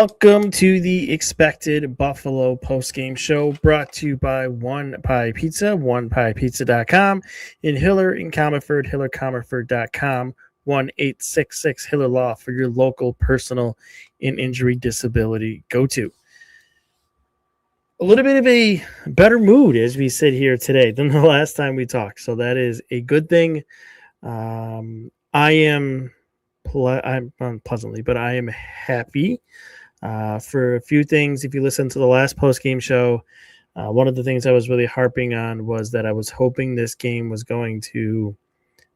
Welcome to the expected Buffalo postgame show brought to you by One Pie Pizza, onepie.pizza.com, in Hiller and Comerford, hillercomerford.com, 1-866 Hiller Law for your local personal and injury disability go-to. A little bit of a better mood as we sit here today than the last time we talked, so that is a good thing. I'm pleasantly, but I am happy. For a few things. If you listen to the last post-game show, one of the things I was really harping on was that I was hoping this game was going to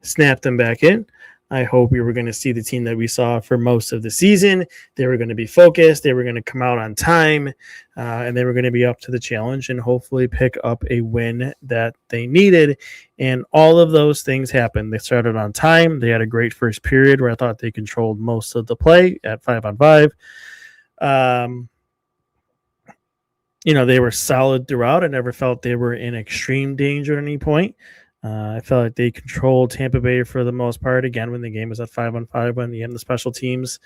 snap them back in. I hope we were going to see the team that we saw for most of the season. They were going to be focused. They were going to come out on time, and they were going to be up to the challenge and hopefully pick up a win that they needed. And all of those things happened. They started on time. They had a great first period where I thought they controlled most of the play at 5-on-5. They were solid throughout. I never felt they were in extreme danger at any point. I felt like they controlled Tampa Bay for the most part. Again, when the game was at 5-on-5, when you had the special teams,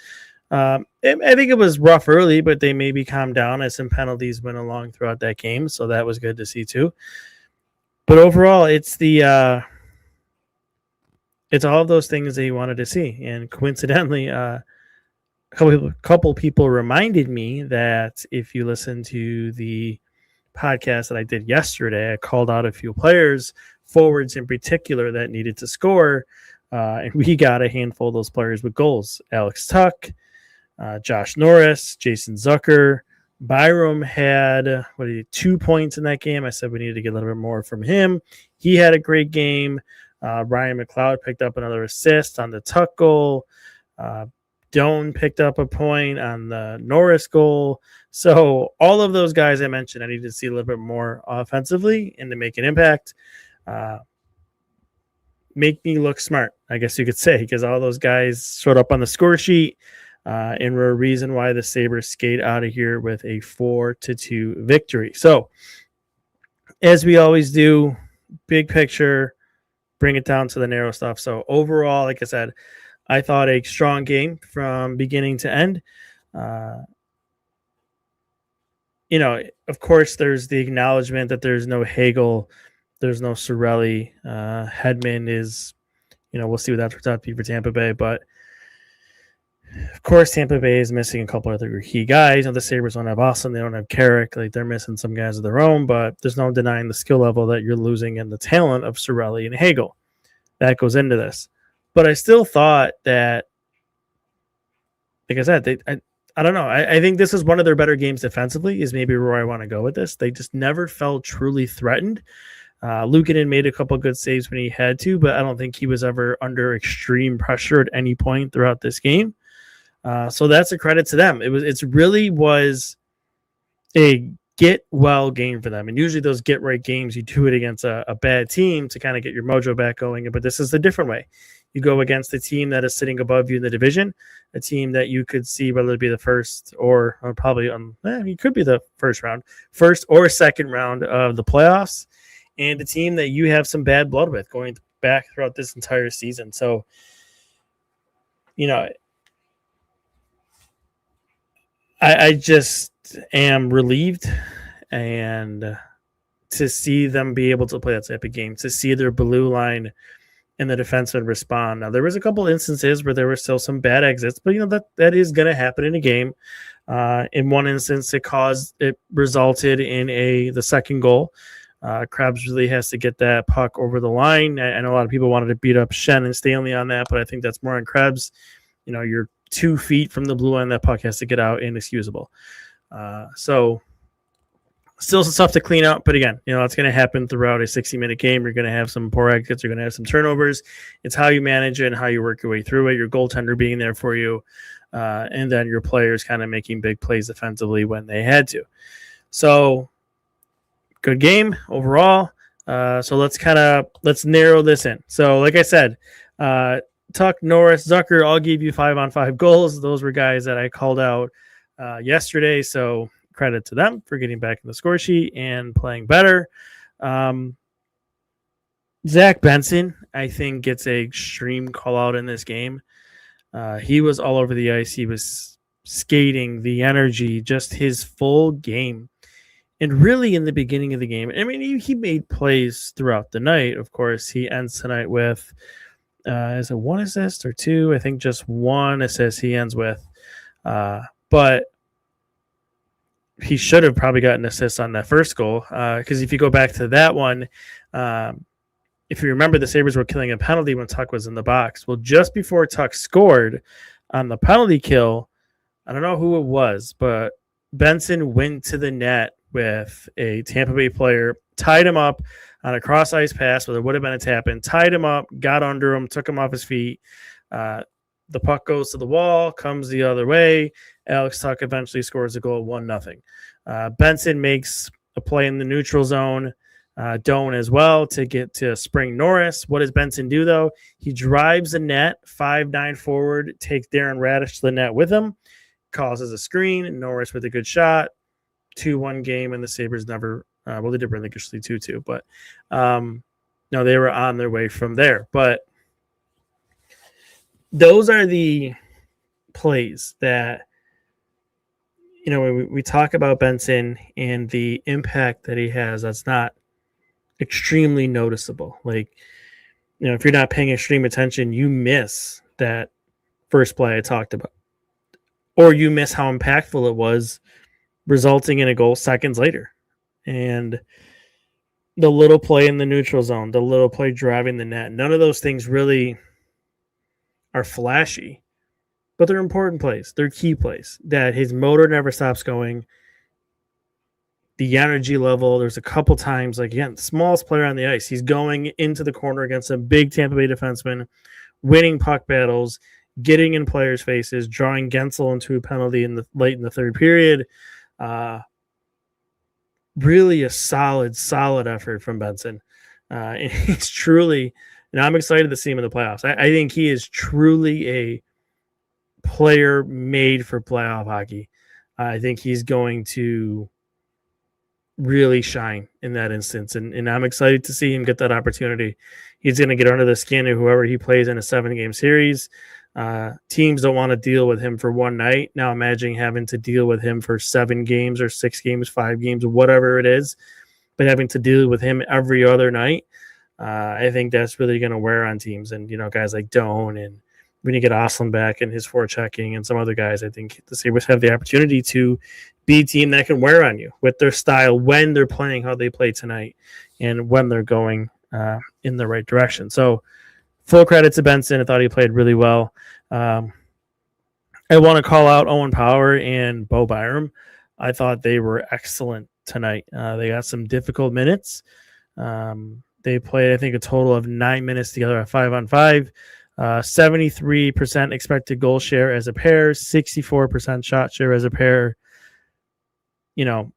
I think it was rough early, but they maybe calmed down as some penalties went along throughout that game. So that was good to see too. But overall, it's all of those things that you wanted to see. And coincidentally, a couple people reminded me that if you listen to the podcast that I did yesterday, I called out a few players, forwards in particular, that needed to score, and we got a handful of those players with goals. Alex Tuck, Josh Norris, Jason Zucker, Byram had 2 points in that game. I said we needed to get a little bit more from him. He had a great game. Ryan McLeod picked up another assist on the Tuck goal. Doan picked up a point on the Norris goal. So all of those guys I mentioned, I need to see a little bit more offensively and to make an impact. Make me look smart, I guess you could say, because all those guys showed up on the score sheet and were a reason why the Sabres skate out of here with a 4-2 victory. So as we always do, big picture, bring it down to the narrow stuff. So overall, like I said, I thought a strong game from beginning to end. Of course, there's the acknowledgement that there's no Hagel, there's no Cirelli. Hedman is, we'll see what that turns out to be for Tampa Bay. But, of course, Tampa Bay is missing a couple other key guys. The Sabres don't have Austin. They don't have Carrick. They're missing some guys of their own. But there's no denying the skill level that you're losing and the talent of Cirelli and Hagel. That goes into this. But I still thought that, like I said, I don't know. I think this is one of their better games defensively is maybe where I want to go with this. They just never felt truly threatened. Luukkonen made a couple of good saves when he had to, but I don't think he was ever under extreme pressure at any point throughout this game. So that's a credit to them. It really was a get well game for them. And usually those get right games, you do it against a bad team to kind of get your mojo back going. But this is a different way. You go against a team that is sitting above you in the division, a team that you could see whether it be the first or probably it could be the first or second round of the playoffs, and a team that you have some bad blood with going back throughout this entire season. So, I just am relieved and to see them be able to play that type of game, to see their blue line and the defenseman respond. Now, there was a couple instances where there were still some bad exits, but that is going to happen in a game. In one instance, it resulted in the second goal. Krebs really has to get that puck over the line. I know a lot of people wanted to beat up Shen and Stanley on that, but I think that's more on Krebs. You're 2 feet from the blue line. That puck has to get out, inexcusable. So still some stuff to clean up, but again, it's going to happen throughout a 60-minute game. You're going to have some poor exits. You're going to have some turnovers. It's how you manage it and how you work your way through it. Your goaltender being there for you, and then your players kind of making big plays defensively when they had to. So good game overall. So let's narrow this in. So like I said, Tuck, Norris, Zucker all gave you 5-on-5 goals. Those were guys that I called out yesterday. So credit to them for getting back in the score sheet and playing better. Zack Benson, I think, gets an extreme call out in this game. He was all over the ice. He was skating, the energy, just his full game. And really in the beginning of the game, I mean, he made plays throughout the night. Of course, he ends tonight with, is it one assist or two? I think just one assist he ends with. But he should have probably gotten an assist on that first goal. Because if you go back to that one, if you remember, the Sabres were killing a penalty when Tuck was in the box. Well, just before Tuck scored on the penalty kill, I don't know who it was, but Benson went to the net with a Tampa Bay player, tied him up on a cross ice pass where there would have been a tap in, tied him up, got under him, took him off his feet. The puck goes to the wall, comes the other way. Alex Tuck eventually scores a goal, 1-0. Benson makes a play in the neutral zone, Doan as well, to get to Spring Norris. What does Benson do, though? He drives the net 5'9" forward, takes Darren Radish to the net with him, causes a screen. Norris with a good shot. 2-1 game, and the Sabres never well, they did relinquishly 2-2, but no, they were on their way from there. But those are the plays that, you know, when we talk about Benson and the impact that he has, that's not extremely noticeable. Like, you know, if you're not paying extreme attention, you miss that first play I talked about, or you miss how impactful it was, resulting in a goal seconds later. And the little play in the neutral zone, the little play driving the net, none of those things really are flashy, but they're important plays. They're key plays that his motor never stops going. The energy level, there's a couple times, like, again, the smallest player on the ice, he's going into the corner against a big Tampa Bay defenseman, winning puck battles, getting in players' faces, drawing Gensel into a penalty late in the third period. Really a solid effort from Benson. And he's truly, and I'm excited to see him in the playoffs. I think he is truly a player made for playoff hockey. I think he's going to really shine in that instance. And I'm excited to see him get that opportunity. He's going to get under the skin of whoever he plays in a 7-game series. Teams don't want to deal with him for one night. Now imagine having to deal with him for 7 games or 6 games, 5 games, whatever it is, but having to deal with him every other night. I think that's really going to wear on teams. And, you know, guys like Doan, and when you get Oslin back and his forechecking and some other guys, I think the Sabres have the opportunity to be a team that can wear on you with their style when they're playing how they play tonight and when they're going in the right direction. So full credit to Benson. I thought he played really well. I want to call out Owen Power and Bo Byram. I thought they were excellent tonight. They got some difficult minutes. They played, I think, a total of 9 minutes together at 5-on-5. 73% expected goal share as a pair, 64% shot share as a pair. You know,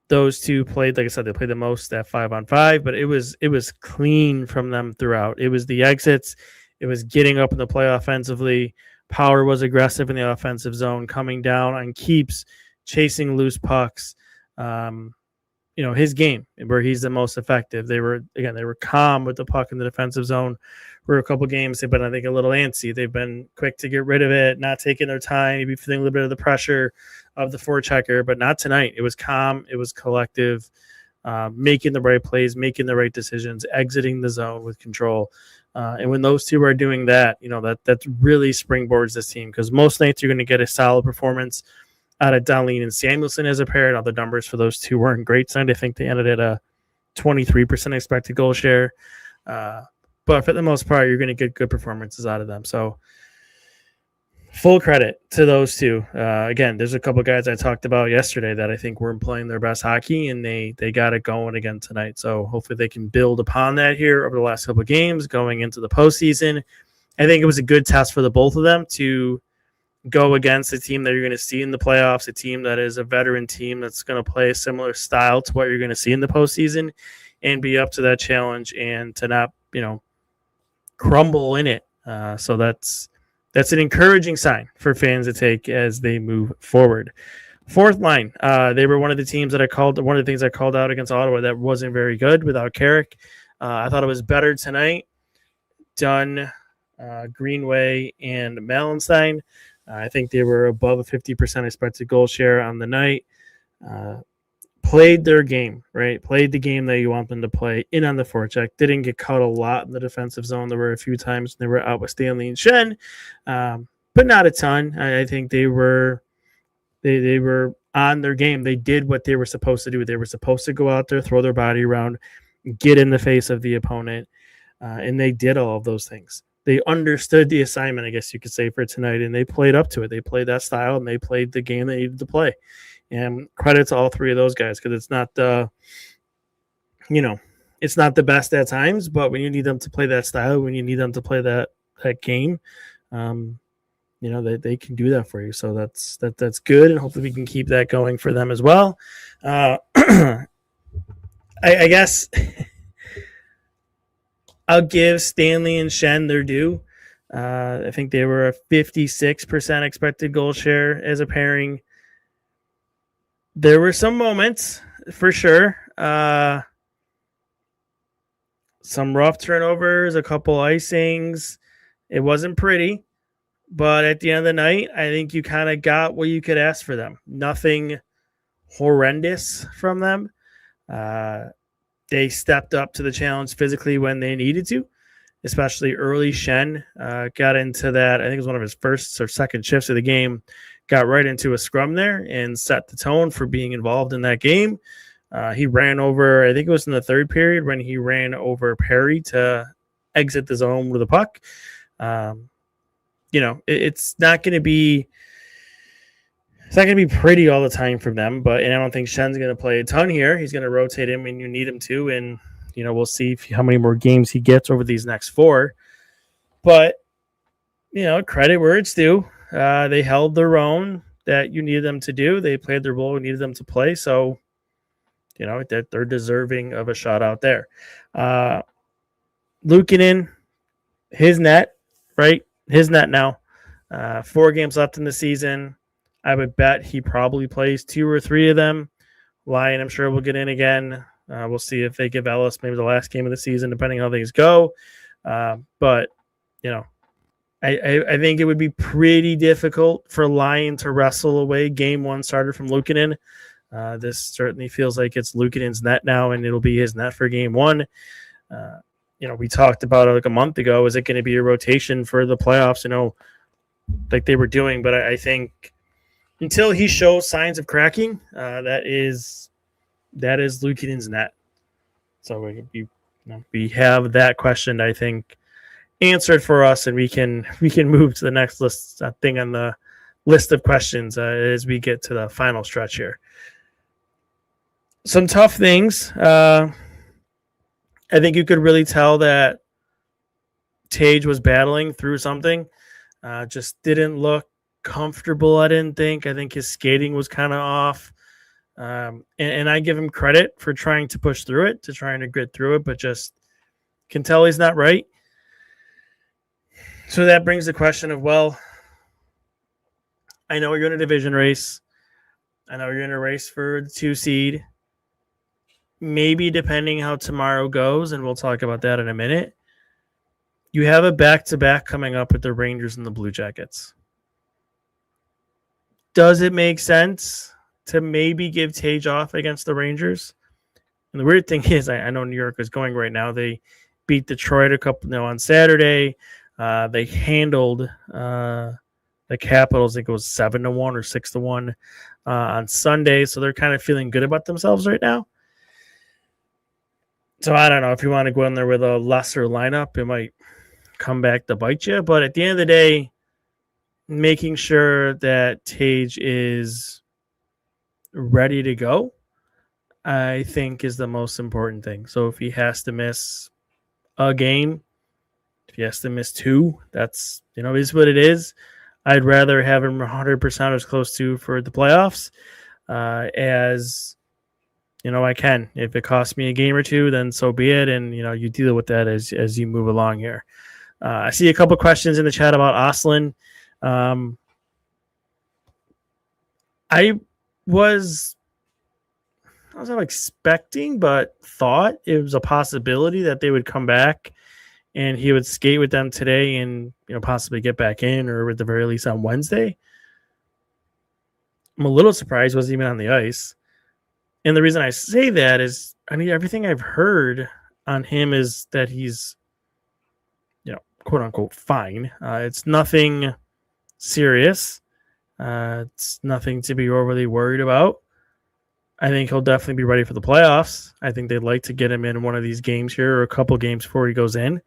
those two played, like I said, they played the most at 5-on-5, but it was clean from them throughout. It was the exits. It was getting up in the play offensively. Power was aggressive in the offensive zone, coming down on keeps, chasing loose pucks. You know, his game where he's the most effective. They were calm with the puck in the defensive zone for a couple games. They've been, I think, a little antsy. They've been quick to get rid of it, not taking their time, maybe feeling a little bit of the pressure of the forechecker, but not tonight. It was calm. It was collective, making the right plays, making the right decisions, exiting the zone with control. And when those two are doing that, you know, that really springboards this team, because most nights you're going to get a solid performance out of Dahlin and Samuelson as a pair. Now the numbers for those two weren't great tonight. I think they ended at a 23% expected goal share. But for the most part, you're going to get good performances out of them. So full credit to those two. Again, there's a couple guys I talked about yesterday that I think weren't playing their best hockey, and they got it going again tonight. So hopefully they can build upon that here over the last couple of games going into the postseason. I think it was a good test for the both of them to go against a team that you're going to see in the playoffs, a team that is a veteran team that's going to play a similar style to what you're going to see in the postseason, and be up to that challenge and to not, you know, crumble in it. So that's an encouraging sign for fans to take as they move forward. Fourth line, they were one of the teams that one of the things I called out against Ottawa that wasn't very good without Carrick. I thought it was better tonight. Dunn, Greenway, and Malenstein. I think they were above a 50% expected goal share on the night. Played their game, right? Played the game that you want them to play in on the forecheck. Didn't get caught a lot in the defensive zone. There were a few times they were out with Stanley and Shen, but not a ton. I think they were on their game. They did what they were supposed to do. They were supposed to go out there, throw their body around, get in the face of the opponent, and they did all of those things. They understood the assignment, I guess you could say, for tonight, and they played up to it. They played that style, and they played the game they needed to play. And credit to all three of those guys, because it's not it's not the best at times, but when you need them to play that style, when you need them to play that game, they can do that for you. So that's good, and hopefully we can keep that going for them as well. I guess I'll give Stanley and Shen their due. I think they were a 56% expected goal share as a pairing. There were some moments, for sure. Some rough turnovers, a couple icings. It wasn't pretty. But at the end of the night, I think you kind of got what you could ask for them. Nothing horrendous from them. They stepped up to the challenge physically when they needed to, especially early. Shen got into that. I think it was one of his first or second shifts of the game. Got right into a scrum there and set the tone for being involved in that game. He ran over, I think it was in the third period, when he ran over Perry to exit the zone with a puck. It's not going to be pretty all the time from them, and I don't think Shen's going to play a ton here. He's going to rotate him when you need him to, and we'll see how many more games he gets over these next 4. But credit where it's due. They held their own that you needed them to do. They played their role you needed them to play. So, they're deserving of a shot out there. Luukkonen, his net, right? His net now. 4 games left in the season. I would bet he probably plays 2 or 3 of them. Lyon, I'm sure, will get in again. We'll see if they give Ellis maybe the last game of the season, depending on how things go. But I think it would be pretty difficult for Lyon to wrestle away game 1 starter from Luukkonen. This certainly feels like it's Luukkonen's net now, and it'll be his net for game 1. We talked about it like a month ago. Is it going to be a rotation for the playoffs? Like they were doing, but I think until he shows signs of cracking, that is Luukkonen's net. So we have that question, I think, answered for us, and we can move to the next list thing on the list of questions as we get to the final stretch here. Some tough things. I think you could really tell that Tage was battling through something. Just didn't look comfortable, I didn't think. I think his skating was kind of off. And I give him credit for trying to push through it, to trying to grit through it, but just can tell he's not right. So that brings the question of, well, I know you're in a division race. I know you're in a race for the 2 seed. Maybe depending how tomorrow goes, and we'll talk about that in a minute, you have a back-to-back coming up with the Rangers and the Blue Jackets. Does it make sense to maybe give Tage off against the Rangers? And the weird thing is, I know New York is going right now. They beat Detroit on Saturday. They handled the Capitals. I think it was 7-1 or 6-1 on Sunday. So they're kind of feeling good about themselves right now. So I don't know if you want to go in there with a lesser lineup, it might come back to bite you. But at the end of the day, making sure that Tage is ready to go, I think, is the most important thing. So if he has to miss a game, if he has to miss 2, that's, is what it is. I'd rather have him 100% as close to for the playoffs as I can. If it costs me a game or 2, then so be it. And, you deal with that as you move along here. I see a couple questions in the chat about Oslin. I was not expecting, but thought it was a possibility that they would come back and he would skate with them today and, possibly get back in, or at the very least on Wednesday. I'm a little surprised he wasn't even on the ice. And the reason I say that is, I mean, everything I've heard on him is that he's, quote unquote, fine. It's nothing serious. It's nothing to be overly worried about. I think he'll definitely be ready for the playoffs. I think they'd like to get him in one of these games here or a couple games before he goes in.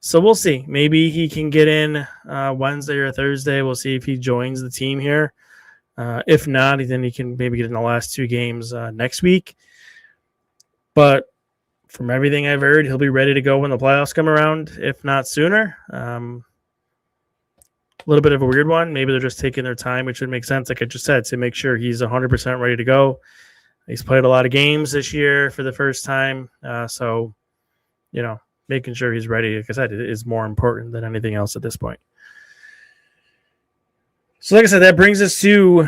So we'll see. Maybe he can get in Wednesday or Thursday. We'll see if he joins the team here. If not, then he can maybe get in the last 2 games next week. But from everything I've heard, he'll be ready to go when the playoffs come around, if not sooner. A little bit of a weird one. Maybe they're just taking their time, which would make sense, like I just said, to make sure he's 100% ready to go. He's played a lot of games this year for the first time. So, making sure he's ready, like I said, is more important than anything else at this point. So, like I said, that brings us to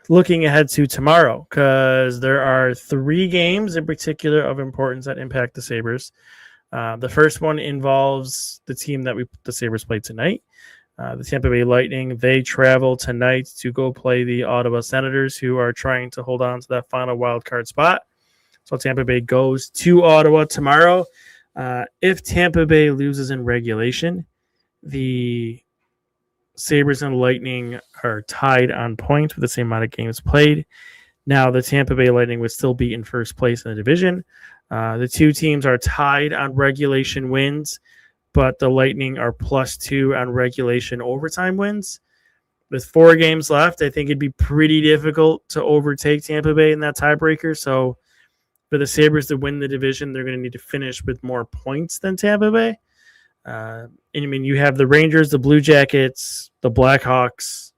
looking ahead to tomorrow, because there are 3 games in particular of importance that impact the Sabres. The first one involves the team that the Sabres play tonight. The Tampa Bay Lightning, they travel tonight to go play the Ottawa Senators, who are trying to hold on to that final wild card spot. So Tampa Bay goes to Ottawa tomorrow. If Tampa Bay loses in regulation, the Sabres and Lightning are tied on points with the same amount of games played. Now, the Tampa Bay Lightning would still be in first place in the division. The 2 teams are tied on regulation wins, but the Lightning are +2 on regulation overtime wins. With 4 games left, I think it'd be pretty difficult to overtake Tampa Bay in that tiebreaker. So for the Sabres to win the division, they're going to need to finish with more points than Tampa Bay. And I mean, you have the Rangers, the Blue Jackets, the Blackhawks,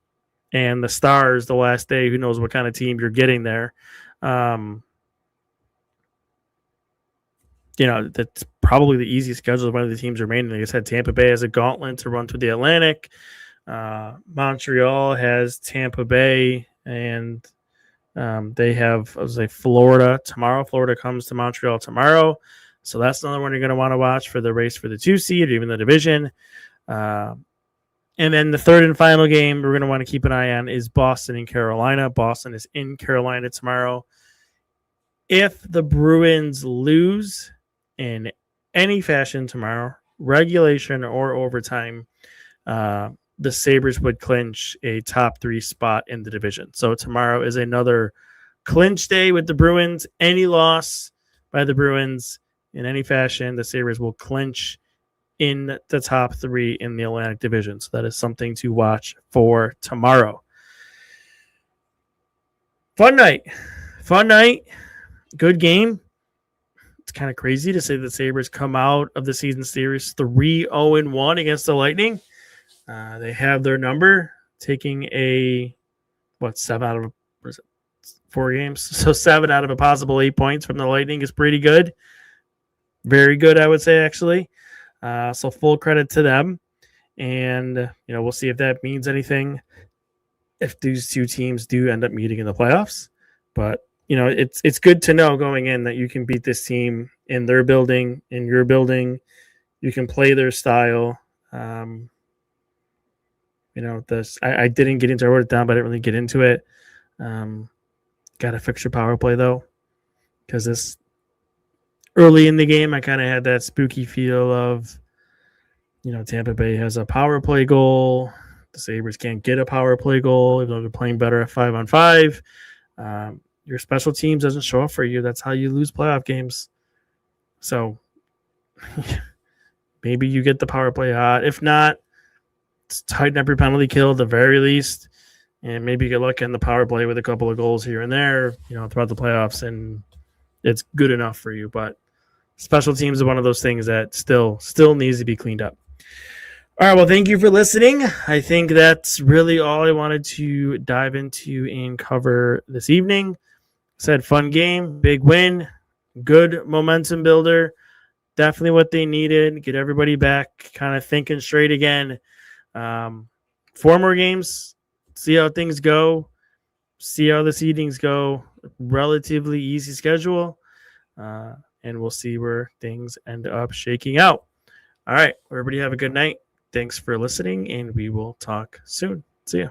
and the Stars the last day. Who knows what kind of team you're getting there. That's probably the easiest schedule of one of the teams remaining. Like I said, Tampa Bay has a gauntlet to run through the Atlantic. Montreal has Tampa Bay, and they have, Florida tomorrow. Florida comes to Montreal tomorrow. So that's another one you're going to want to watch for the race for the 2 seed or even the division. And then the third and final game we're going to want to keep an eye on is Boston and Carolina. Boston is in Carolina tomorrow. If the Bruins lose in any fashion tomorrow, regulation or overtime, the Sabres would clinch a top 3 spot in the division. So tomorrow is another clinch day with the Bruins. Any loss by the Bruins in any fashion, the Sabres will clinch in the top 3 in the Atlantic Division. So that is something to watch for tomorrow. Fun night. Good game. It's kind of crazy to say the Sabres come out of the season series 3-0-1 against the Lightning. They have their number, taking 7 out of 4 games. So 7 out of a possible 8 points from the Lightning is pretty good. Very good, I would say, actually. So full credit to them. And, we'll see if that means anything if these 2 teams do end up meeting in the playoffs. But, it's good to know going in that you can beat this team in their building, in your building. You can play their style. I didn't get into it. I wrote it down, but I didn't really get into it. Got to fix your power play, though, because this early in the game, I kind of had that spooky feel of, Tampa Bay has a power play goal. The Sabres can't get a power play goal, even though they're playing better at 5-on-5. Your special teams doesn't show up for you. That's how you lose playoff games. So maybe you get the power play hot. If not, tighten up your penalty kill at the very least, and maybe get lucky in the power play with a couple of goals here and there, throughout the playoffs, and it's good enough for you. But special teams is one of those things that still needs to be cleaned up. All right, well, thank you for listening. I think that's really all I wanted to dive into and cover this evening. Said fun game, big win, good momentum builder. Definitely what they needed. Get everybody back kind of thinking straight again. 4 more games, see how things go, see how the seedings go. Relatively easy schedule, and we'll see where things end up shaking out. All right, everybody have a good night. Thanks for listening, and we will talk soon. See ya.